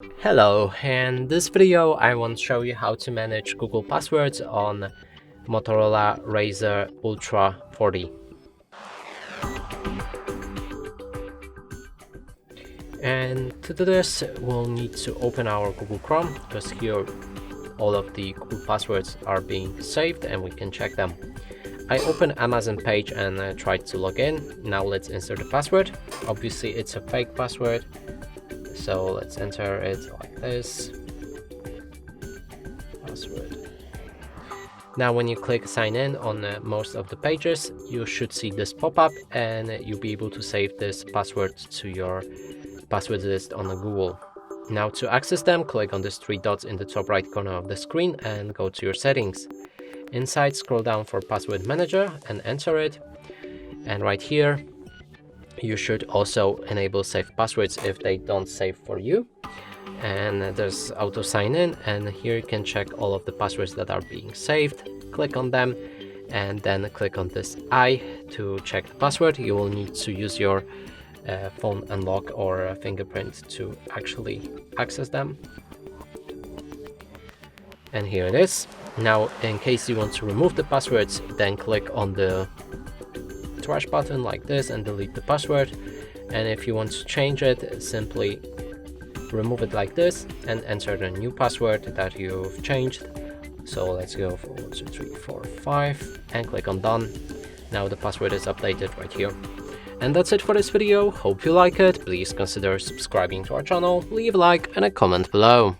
Hello, in this video I want to show you how to manage Google passwords on Motorola Razr Ultra 40. And to do this, we'll need to open our Google Chrome, because here all of the Google passwords are being saved and we can check them. I opened Amazon page and tried to log in. Now let's insert the password. Obviously it's a fake password, so let's enter it like this. Password. Now when you click sign in on most of the pages, you should see this pop-up and you'll be able to save this password to your password list on Google. Now to access them, click on these three dots in the top right corner of the screen and go to your settings. Inside, scroll down for password manager and enter it. And right here, you should also enable save passwords if they don't save for you. And there's auto sign in, and here you can check all of the passwords that are being saved. Click on them and then click on this I to check the password. You will need to use your phone unlock or fingerprint to actually access them. And here it is. Now in case you want to remove the passwords, then click on the trash button like this and delete the password. And if you want to change it, simply remove it like this and enter the new password that you've changed. So let's go for 1 2 3 4 5 and click on done. Now the password is updated right here. And that's it for this video. Hope you like it. Please consider subscribing to our channel, leave a like and a comment below.